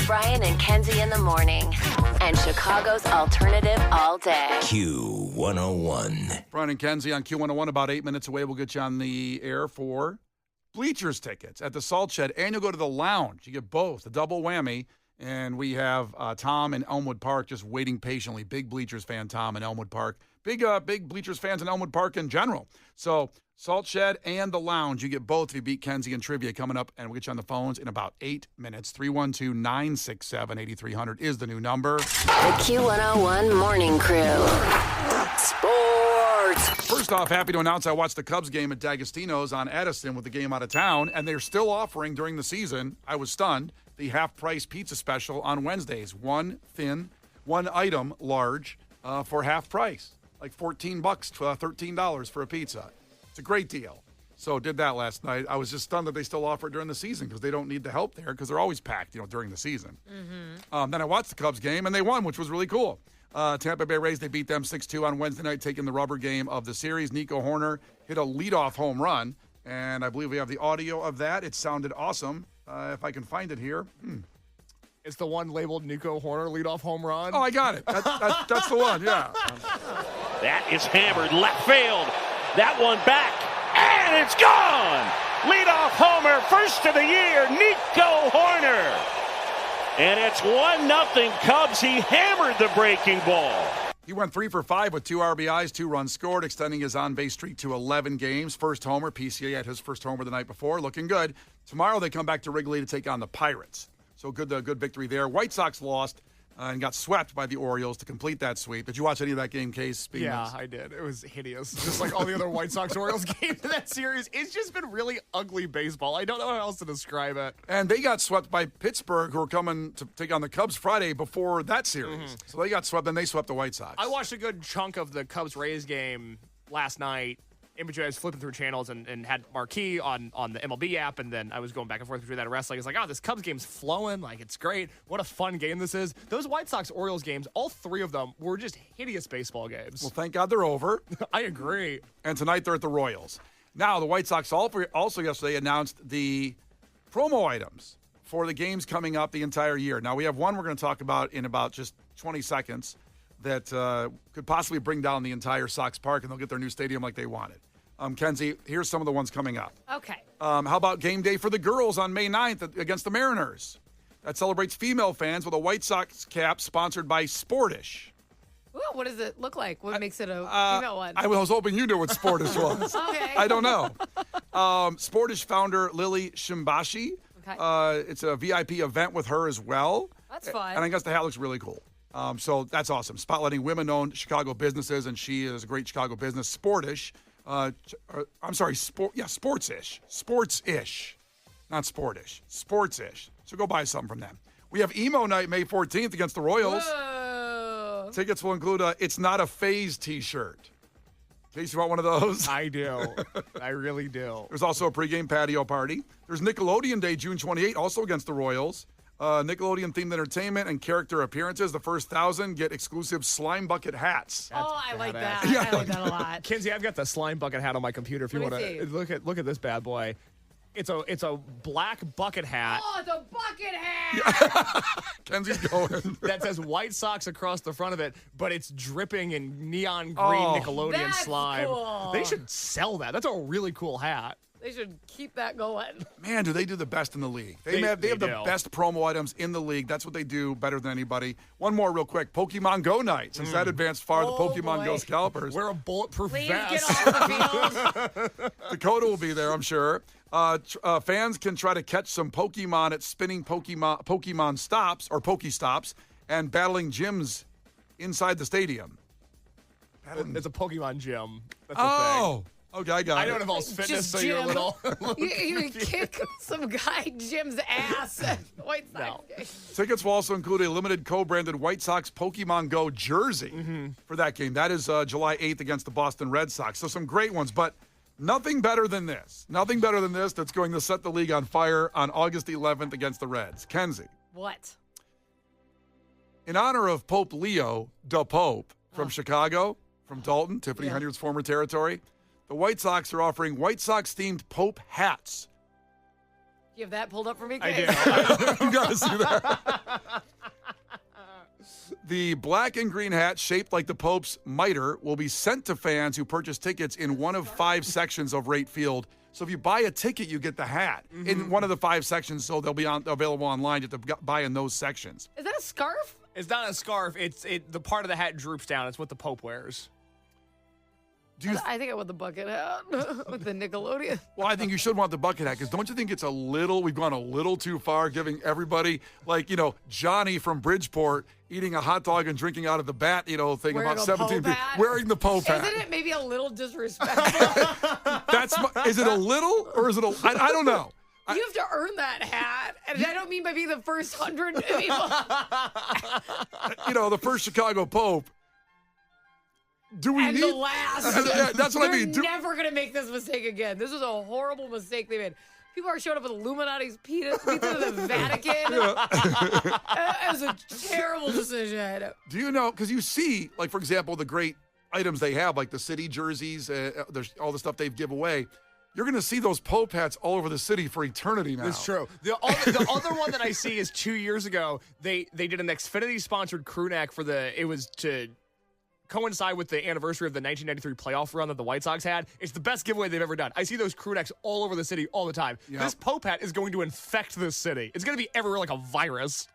Brian and Kenzie in the morning. And Chicago's alternative all day. Q101. Brian and Kenzie on Q101. About 8 minutes away, we'll get you on the air for bleachers tickets at the Salt Shed. And you'll go to the lounge. You get both, a double whammy. And we have Tom in Elmwood Park just waiting patiently. Big Bleachers fan, Tom in Elmwood Park. Big Bleachers fans in Elmwood Park in general. So Salt Shed and the lounge, you get both if you beat Kenzie in trivia coming up. And we'll get you on the phones in about 8 minutes. 312-967-8300 is the new number. The Q101 Morning Crew. Sports. First off, happy to announce I watched the Cubs game at D'Agostino's on Addison with the game out of town. And they're still offering during the season, I was stunned, the half-price pizza special on Wednesdays. One item, large, for half price. Like $14, $13 for a pizza. It's a great deal. So did that last night. I was just stunned that they still offer it during the season because they don't need the help there because they're always packed, during the season. Mm-hmm. Then I watched the Cubs game, and they won, which was really cool. Tampa Bay Rays, they beat them 6-2 on Wednesday night, taking the rubber game of the series. Nico Horner hit a leadoff home run, and I believe we have the audio of that. It sounded awesome. If I can find it here. It's the one labeled Nico Horner leadoff home run. Oh, I got it. That's the one, yeah. That is hammered left field. That one back, and it's gone. Leadoff homer, first of the year, Nico Horner. And it's 1-0 Cubs. He hammered the breaking ball. He went 3 for 5 with 2 RBIs, 2 runs scored, extending his on-base streak to 11 games. First homer, PCA had his first homer the night before, looking good. Tomorrow they come back to Wrigley to take on the Pirates. So good victory there. White Sox lost and got swept by the Orioles to complete that sweep. Did you watch any of that game, Case? Yeah, I did. It was hideous. Just like all the other White Sox-Orioles games in that series. It's just been really ugly baseball. I don't know how else to describe it. And they got swept by Pittsburgh, who were coming to take on the Cubs Friday before that series. Mm-hmm. So they got swept, then they swept the White Sox. I watched a good chunk of the Cubs-Rays game last night. In between, I was flipping through channels and had Marquee on the MLB app, and then I was going back and forth between that and wrestling. It's like, this Cubs game's flowing. Like, it's great. What a fun game this is. Those White Sox-Orioles games, all 3 of them were just hideous baseball games. Well, thank God they're over. I agree. And tonight they're at the Royals. Now, the White Sox also yesterday announced the promo items for the games coming up the entire year. Now, we have one we're going to talk about in about just 20 seconds that could possibly bring down the entire Sox Park, and they'll get their new stadium like they wanted. Kenzie, here's some of the ones coming up. Okay. How about game day for the girls on May 9th against the Mariners? That celebrates female fans with a White Sox cap sponsored by Sportish. Ooh, what does it look like? What makes it a female one? I was hoping you knew what Sportish was. Okay. I don't know. Sportish founder Lily Shimbashi. Okay. It's a VIP event with her as well. That's fun. And I guess the hat looks really cool. So that's awesome. Spotlighting women-owned Chicago businesses, and she is a great Chicago business. Sportish. Sports-ish. Sports-ish. Not sportish. Sports-ish. So go buy something from them. We have Emo Night May 14th against the Royals. Whoa. Tickets will include a It's Not a Phase t-shirt. In case you want one of those. I do. I really do. There's also a pregame patio party. There's Nickelodeon Day, June 28th, also against the Royals. Nickelodeon-themed entertainment and character appearances. The first 1,000 get exclusive slime bucket hats. I like that. Yeah. I like that a lot. Kenzie, I've got the slime bucket hat on my computer. If you want to look at this bad boy, it's a black bucket hat. Oh, it's a bucket hat. Kenzie's going. That says White Sox across the front of it, but it's dripping in neon green Nickelodeon that's slime. cool. They should sell that. That's a really cool hat. They should keep that going. Man, do they do the best in the league. They have do. the best promo items in the league. That's what they do better than anybody. One more real quick. Pokemon Go night. Since that advanced far, the Pokemon Go scalpers. Wear a bulletproof Please vest. get off the field. Dakota will be there, I'm sure. Fans can try to catch some Pokemon at spinning Pokemon stops or Pokestops and battling gyms inside the stadium. It's a Pokemon gym. That's Oh, okay, I got it. I don't involve fitness, Just so you're a gym. little. You kick some guy Jim's ass at White Sox No. game. Tickets will also include a limited co-branded White Sox Pokemon Go jersey for that game. That is July 8th against the Boston Red Sox. So some great ones, but nothing better than this. Nothing better than this that's going to set the league on fire on August 11th against the Reds. Kenzie. What? In honor of Pope Leo, the Pope, from Chicago, from Dalton, Tiffany Henyard's former territory, the White Sox are offering White Sox-themed Pope hats. You have that pulled up for me, I Kate? do. You got to see that. The black and green hat shaped like the Pope's mitre will be sent to fans who purchase tickets in one of 5 sections of Rate Field. So if you buy a ticket, you get the hat in one of the 5 sections. So they'll be available online. You have to buy in those sections. Is that a scarf? It's not a scarf. The part of the hat droops down. It's what the Pope wears. I think I want the bucket hat with the Nickelodeon. Well, I think you should want the bucket hat because don't you think it's we've gone a little too far giving everybody, like, Johnny from Bridgeport eating a hot dog and drinking out of the bat, thing Wearing about a 17 Pope people. hat? Wearing the Pope hat. Isn't it maybe a little disrespectful? Is it a little or is it I don't know. You have to earn that hat. And I don't mean by being the first 100 people. The first Chicago Pope. Do we And need the last. Yeah, that's what I mean. They're never going to make this mistake again. This was a horrible mistake they made. People are showing up with Illuminati's pizza to the Vatican. It was a terrible decision. Do you know, because you see, like, for example, the great items they have, like the city jerseys, there's all the stuff they give away. You're going to see those Pope hats all over the city for eternity now. That's true. The other one that I see is 2 years ago, they did an Xfinity-sponsored crew neck it was to coincide with the anniversary of the 1993 playoff run that the White Sox had. It's the best giveaway they've ever done. I see those crew necks all over the city all the time. Yep. This Pope hat is going to infect this city. It's going to be everywhere like a virus.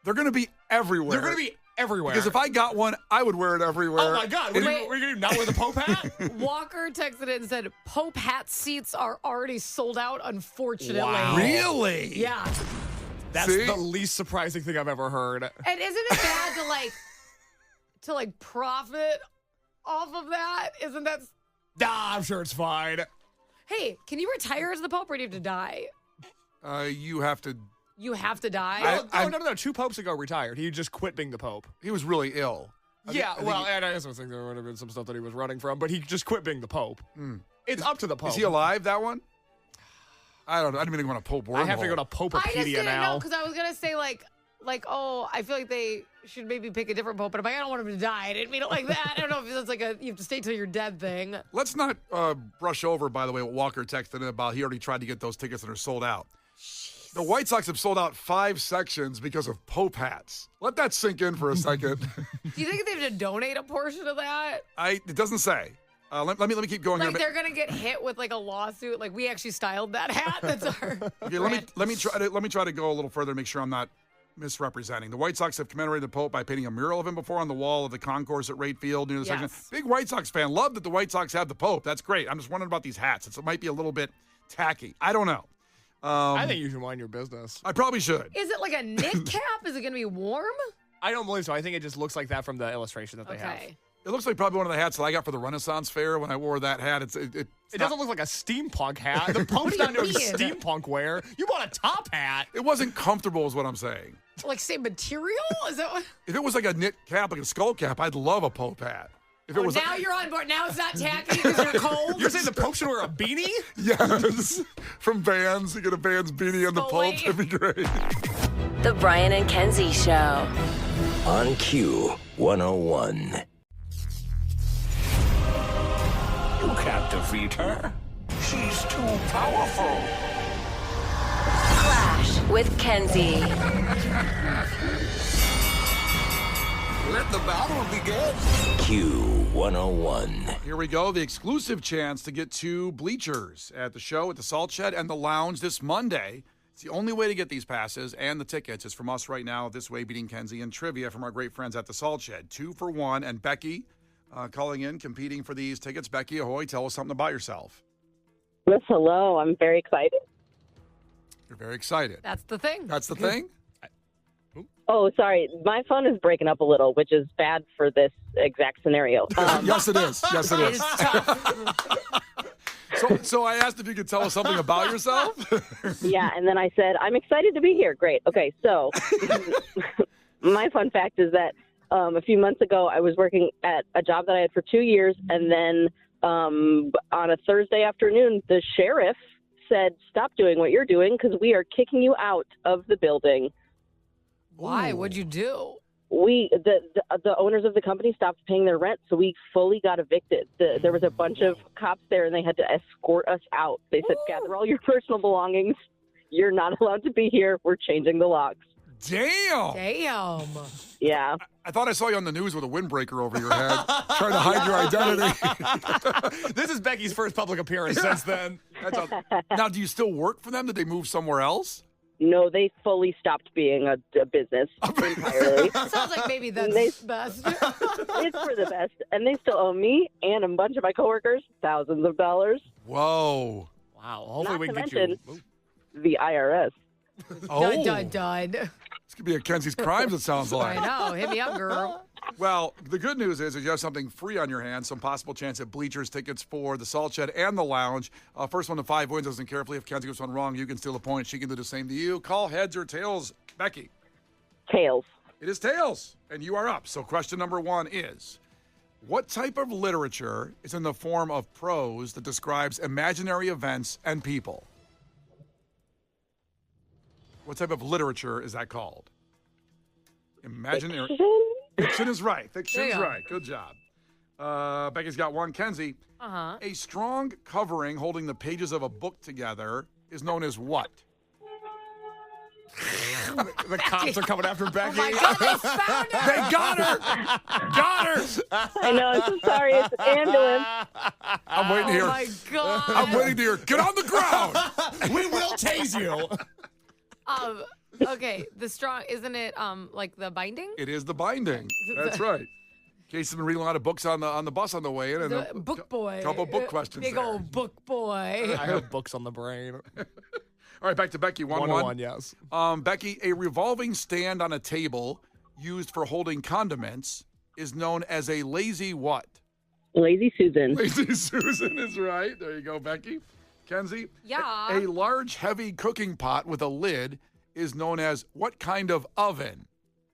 They're going to be everywhere. They're going to be everywhere. Because if I got one, I would wear it everywhere. Oh, my God. What are you going to do, not wear the Pope hat? Walker texted in and said, Pope hat seats are already sold out, unfortunately. Wow. Really? Yeah. That's See? the least surprising thing I've ever heard. And isn't it bad to profit off of that? Isn't that... Nah, I'm sure it's fine. Hey, can you retire as the Pope or do you have to die? You have to... You have to die? No. 2 popes ago retired. He just quit being the Pope. He was really ill. I think and I also think there would have been some stuff that he was running from, but he just quit being the Pope. It's up to the Pope. Is he alive, that one? I don't know. I didn't even want to Pope wormhole. I have to go to I just Popepedia didn't know now. because I was going to say oh, I feel like they should maybe pick a different Pope, but if I don't want him to die, I didn't mean it like that. I don't know if that's like you have to stay till you're dead thing. Let's not brush over, by the way, what Walker texted in about. He already tried to get those tickets that are sold out. The White Sox have sold out 5 sections because of Pope hats. Let that sink in for a second. Do you think they have to donate a portion of that? It doesn't say. Let me keep going Like here. they're gonna get hit with like a lawsuit. Like we actually styled that hat. That's our. Okay, let me try to go a little further, make sure I'm not misrepresenting. The White Sox have commemorated the Pope by painting a mural of him before on the wall of the concourse at Rate Field near the section. Big White Sox fan. Love that the White Sox have the Pope. That's great. I'm just wondering about these hats. It might be a little bit tacky. I don't know. I think you should mind your business. I probably should. Is it like a knit cap? Is it gonna be warm? I don't believe so. I think it just looks like that from the illustration that they have. It looks like probably one of the hats that I got for the Renaissance Fair when I wore that hat. It doesn't look like a steampunk hat. The Pope's not doing steampunk wear. You bought a top hat. It wasn't comfortable is what I'm saying. Like same material? Is that what? If it was like a knit cap, like a skull cap, I'd love a Pope hat. If it was now you're on board. Now it's not tacky because you're cold. You're saying the Pope should wear a beanie? Yes. From Vans. You get a Vans beanie and the Pope. It'd be great. The Brian and Kenzie Show. On Q 101. You can't defeat her. She's too powerful. Clash with Kenzie. Let the battle begin. Q 101. Here we go. The exclusive chance to get 2 bleachers at the show at the Salt Shed and the Lounge this Monday. It's the only way to get these passes and the tickets is from us right now. This way, beating Kenzie and trivia from our great friends at the Salt Shed. 2 for 1. And Becky calling in, competing for these tickets. Becky, ahoy, tell us something about yourself. Yes, hello. I'm very excited. You're very excited. That's the thing. That's the thing? Oh, sorry. My phone is breaking up a little, which is bad for this exact scenario. Yes, it is. Yes, it It is. is tough. So I asked if you could tell us something about yourself. Yeah, and then I said, I'm excited to be here. Great. Okay, so my fun fact is that a few months ago, I was working at a job that I had for 2 years, and then on a Thursday afternoon, the sheriff said, stop doing what you're doing because we are kicking you out of the building. Why? What'd you do? The owners of the company stopped paying their rent, so we fully got evicted. There was a bunch of cops there, and they had to escort us out. They said, gather all your personal belongings. You're not allowed to be here. We're changing the locks. Damn. Damn. Yeah. I thought I saw you on the news with a windbreaker over your head, trying to hide your identity. This is Becky's first public appearance since then. Now, do you still work for them? Did they move somewhere else? No, they fully stopped being a business entirely. Sounds like maybe that's best. It's for the best. And they still owe me and a bunch of my coworkers thousands of dollars. Whoa. Wow. Hopefully Not we to can get mention you. the IRS. Oh. Dun. This could be a Kenzie's Crimes, it sounds like. I know. Hit me up, girl. Well, the good news is you have something free on your hands, some possible chance at bleachers tickets for the Salt Shed and the Lounge. First one to 5 wins. Listen carefully. If Kenzie gets one wrong, you can steal a point. She can do the same to you. Call heads or tails. Becky. Tails. It is tails, and you are up. So question number 1 is, what type of literature is in the form of prose that describes imaginary events and people? What type of literature is that called? Imaginary. Fiction is right. Fiction is right. Good job. Becky's got one. Kenzie. Uh-huh. A strong covering holding the pages of a book together is known as what? The cops are coming after Becky. Oh my God, they found her. They got her! Got her! I know. I'm so sorry. It's an ambulance. I'm waiting to hear. Oh my God. I'm waiting to hear. Get on the ground! We will tase you. Okay, the strong, isn't it like the binding? It is the binding. That's right. Casey's been reading a lot of books on the bus on the way in. And The book boy. Couple book questions Big there. old book boy. I have books on the brain. All right, back to Becky. 1-1. Yes. Becky, a revolving stand on a table used for holding condiments is known as a lazy what? Lazy Susan. Lazy Susan is right. There you go, Becky. Kenzie? Yeah. A large, heavy cooking pot with a lid is known as what kind of oven?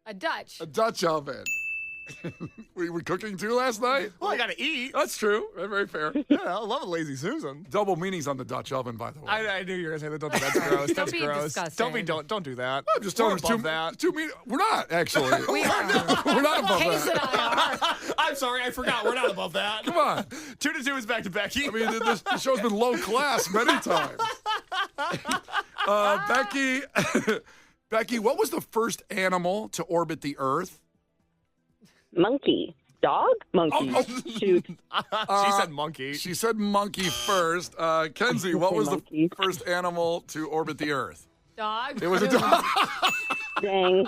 A Dutch. A Dutch oven. We were cooking too last night? Well, I got to eat. That's true. Very fair. Yeah, I love a lazy Susan. Double meanings on the Dutch oven, by the way. I knew you were going to say that. Don't do that. That's gross. Don't That's be gross. disgusting. Don't do that. I'm just telling We're you, above that. two mean. We're not, actually. We are. We're not above Case that. and I are. I'm sorry, I forgot. We're not above that. Come on. 2-2 is back to Becky. I mean, this show's been low class many times. Becky, what was the first animal to orbit the Earth? Monkey. Dog? Monkey. Oh. Shoot. She said monkey. She said monkey first. Kenzie, what was Monkey. the first animal to orbit the Earth? Dog. It was a dog. Dang.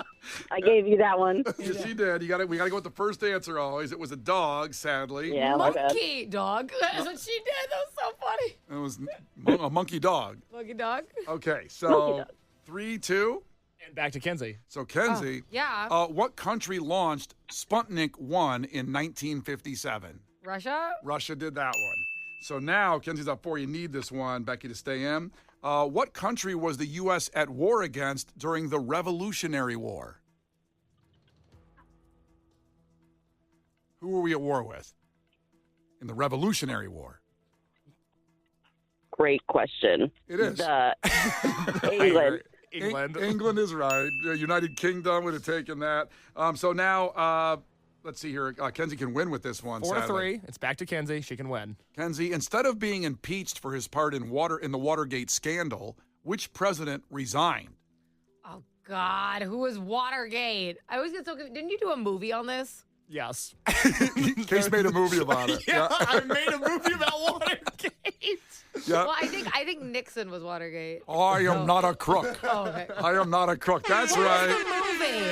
I gave you that one. Yes, she did. We got to go with the first answer always. It was a dog, sadly. Yeah, my bad. Monkey dog. That's what she did. That was so funny. It was a monkey dog. Monkey dog. Okay, Monkey so dog. 3-2. And back to Kenzie. So Kenzie, Yeah. what country launched Sputnik 1 in 1957? Russia. Russia did that one. So now Kenzie's up 4. You need this one, Becky, to stay in. What country was the U.S. at war against during the Revolutionary War? Who were we at war with in the Revolutionary War? Great question. It is. England. England. England is right. The United Kingdom would have taken that. So now, let's see here. Kenzie can win with this one. 4-3. It's back to Kenzie. She can win. Kenzie, instead of being impeached for his part in the Watergate scandal, which president resigned? Oh God, who was Watergate? I always get so confused. Didn't you do a movie on this? Yes. Case made a movie about it. Yeah, I made a movie about Watergate. Yeah. Well, I think Nixon was Watergate. I am not a crook. Oh, okay. I am not a crook. That's What was right. the movie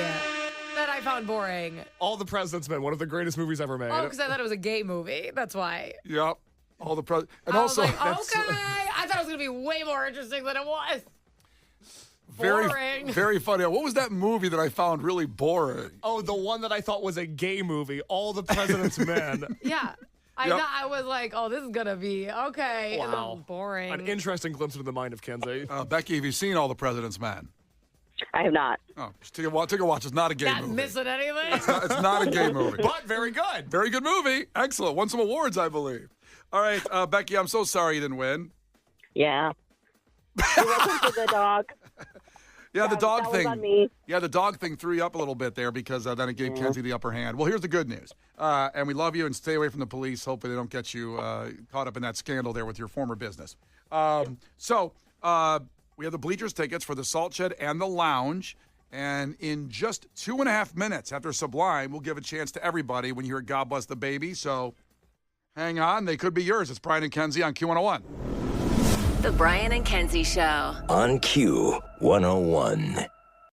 that I found boring? All the President's Men, one of the greatest movies ever made. Oh, because I thought it was a gay movie. That's why. Yep. All the and I also was like, okay. I thought it was gonna be way more interesting than it was. very, Boring. very funny. What was that movie that I found really boring? Oh, the one that I thought was a gay movie, All the President's Men. Yeah. I Yep. thought I was like, oh, this is gonna be okay. And Wow. then boring. An interesting glimpse into the mind of Kenzie. Becky, have you seen All the President's Men? I have not. Oh, just take a watch. Take a watch. It's not a gay Not movie. missing anything. It's not a gay movie. But very good. Very good movie. Excellent. Won some awards, I believe. All right, Becky, I'm so sorry you didn't win. Yeah. You're welcome for the dog. Yeah, the dog that thing. was on me. Yeah, the dog thing threw you up a little bit there because then it gave Kenzie the upper hand. Well, here's the good news. And we love you and stay away from the police. Hopefully they don't get you caught up in that scandal there with your former business. We have the bleachers tickets for the Salt Shed and the Lounge. And in just 2.5 minutes after Sublime, we'll give a chance to everybody when you hear God Bless the Baby. So hang on. They could be yours. It's Brian and Kenzie on Q101. The Brian and Kenzie Show. On Q101.